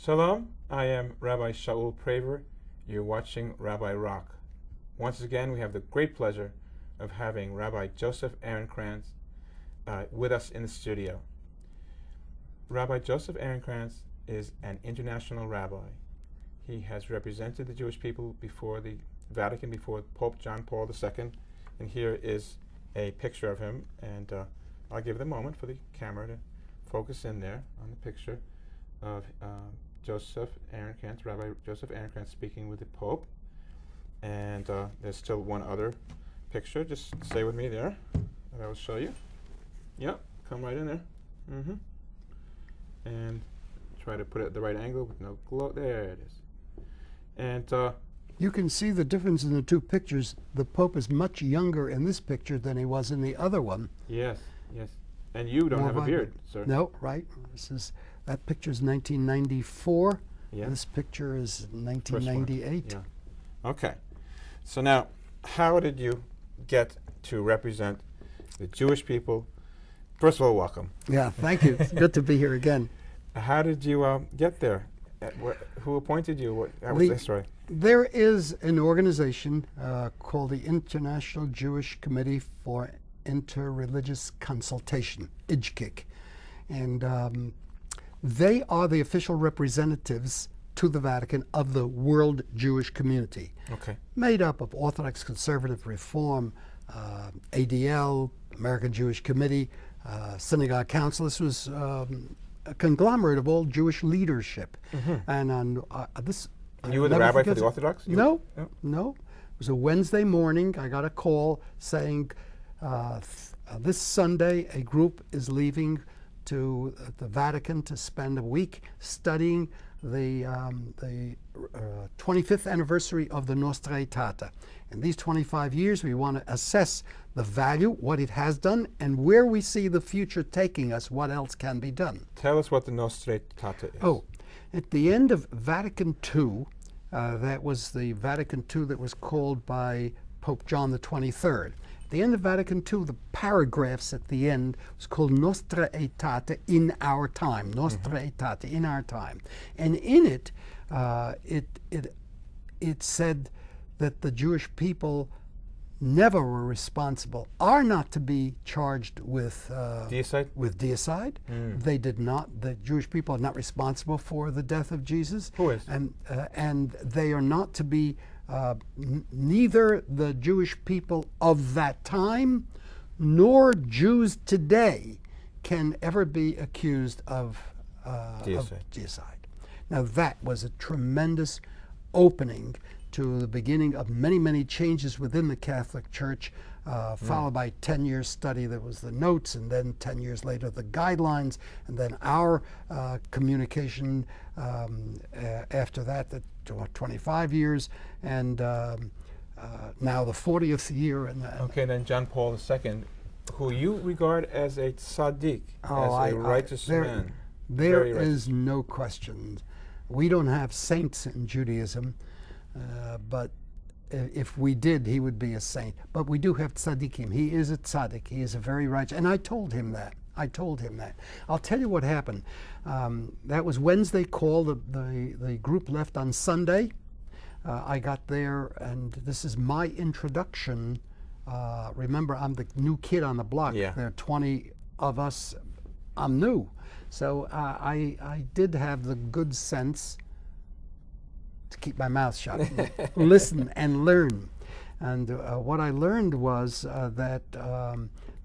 Shalom, I am Rabbi Shaul Praver. You're watching Rabbi Rock. Once again, we have the great pleasure of having Rabbi Joseph Ehrenkranz with us in the studio. Rabbi Joseph Ehrenkranz is an international rabbi. He has represented the Jewish people before the Vatican, before Pope John Paul II, and here is a picture of him, and I'll give it a moment for the camera to focus in there on the picture of Joseph Ehrenkranz, Rabbi Joseph Ehrenkranz speaking with the Pope. And there's still one other picture. Just stay with me there, and I will show you. Yep, come right in there. And try to put it at the right angle with no glow. There it is. And you can see the difference in the two pictures. The Pope is much younger in this picture than he was in the other one. Yes, yes. And you don't have a beard, sir. No, right. That picture is 1994. Yeah. This picture is 1998. Yeah. Okay. So now, how did you get to represent the Jewish people? First of all, welcome. Yeah, thank you. It's good to be here again. How did you get there? Who appointed you? How was the story? There is an organization called the International Jewish Committee for Interreligious Consultation, IJKIC. And they are the official representatives to the Vatican of the world Jewish community. Okay. Made up of Orthodox, Conservative, Reform, ADL, American Jewish Committee, Synagogue Council. This was a conglomerate of all Jewish leadership. And on this... And you were the rabbi for the Orthodox? No. It was a Wednesday morning. I got a call saying this Sunday a group is leaving to the Vatican to spend a week studying the 25th anniversary of the Nostra Aetate. In these 25 years, we want to assess the value, what it has done, and where we see the future taking us, what else can be done. Tell us what the Nostra Aetate is. Oh, at the end of Vatican II, that was the Vatican II that was called by Pope John the 23rd. At the end of Vatican II, the paragraphs at the end was called Nostra Aetate in our time. Nostra Aetate in our time. And in it, it said that the Jewish people never were responsible, are not to be charged with Deicide? with deicide. They did not. The Jewish people are not responsible for the death of Jesus. Who is? And they are not to be. Neither the Jewish people of that time, nor Jews today, can ever be accused of deicide. Now that was a tremendous opening to the beginning of many, many changes within the Catholic Church, followed by 10 years study. There was the notes, and then 10 years later the guidelines, and then our communication after that, 25 years, and now the 40th year. Okay, then John Paul II, who you regard as a tzaddik, as a righteous man. There is no question. We don't have saints in Judaism, but if we did, he would be a saint. But we do have tzaddikim. He is a tzaddik. He is a very righteous. And I told him that. I'll tell you what happened. That was Wednesday call. The group left on Sunday. I got there, and this is my introduction. Remember, I'm the new kid on the block. Yeah. There are 20 of us. I'm new. So I did have the good sense to keep my mouth shut, listen and learn. And what I learned was that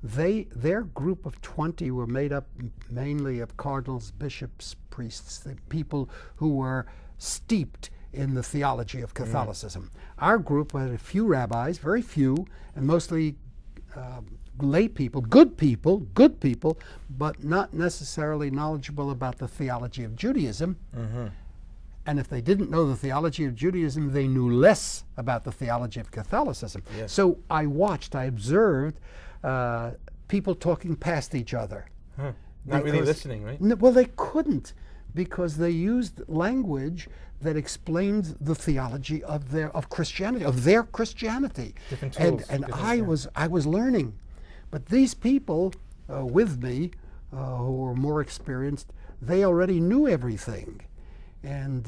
their group of 20 were made up mainly of cardinals, bishops, priests, the people who were steeped in the theology of Catholicism. Our group had a few rabbis, very few, and mostly lay people, good people, but not necessarily knowledgeable about the theology of Judaism. And if they didn't know the theology of Judaism, they knew less about the theology of Catholicism. Yes. So I observed people talking past each other. Not really listening, right? Well, they couldn't, because they used language that explained the theology of their Christianity. Different tools. And I was learning. But these people with me, who were more experienced, they already knew everything and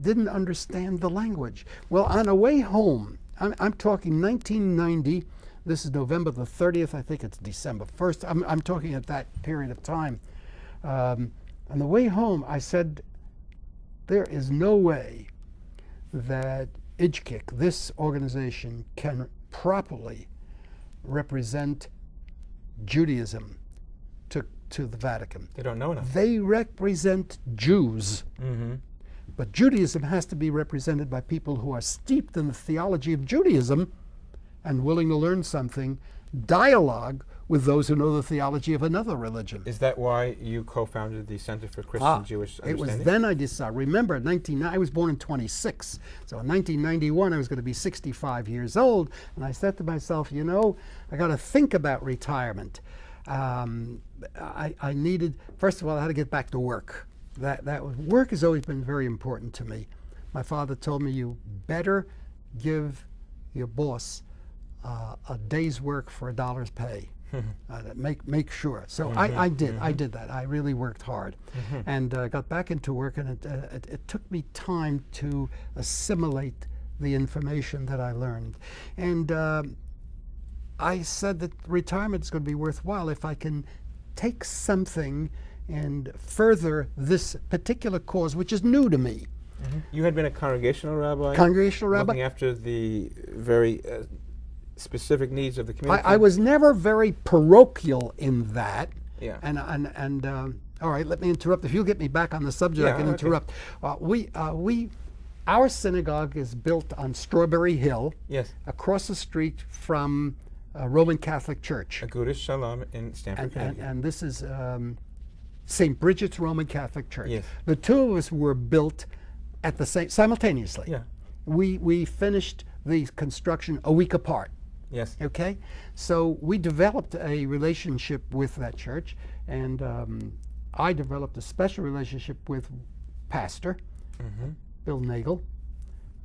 didn't understand the language. Well, on the way home, I'm talking 1990, this is November the 30th, I think it's December 1st, I'm talking at that period of time. On the way home, I said, there is no way that IJKIC, this organization, can properly represent Judaism to the Vatican. They don't know enough. They represent Jews. But Judaism has to be represented by people who are steeped in the theology of Judaism and willing to learn something, dialogue with those who know the theology of another religion. Is that why you co-founded the Center for Christian Jewish Understanding? It was then I decided. Remember, I was born in 26. So in 1991, I was going to be 65 years old. And I said to myself, I got to think about retirement. I needed, first of all, I had to get back to work. Work has always been very important to me. My father told me, you better give your boss a day's work for $1's pay. Make sure. So I did that. I really worked hard, and got back into work, and it took me time to assimilate the information that I learned. And I said that retirement is going to be worthwhile if I can take something and further this particular cause, which is new to me. You had been a congregational rabbi? Looking after the very specific needs of the community? I was never very parochial in that. Yeah. And all right, let me interrupt. If you'll get me back on the subject, I can interrupt. Our synagogue is built on Strawberry Hill. Yes. Across the street from Roman Catholic Church. Agudas Shalom in Stamford, Connecticut. And this is St. Bridget's Roman Catholic Church. Yes. The two of us were built at the same simultaneously. Yeah. We finished the construction a week apart. Yes. Okay, so we developed a relationship with that church, and I developed a special relationship with Pastor Bill Nagel,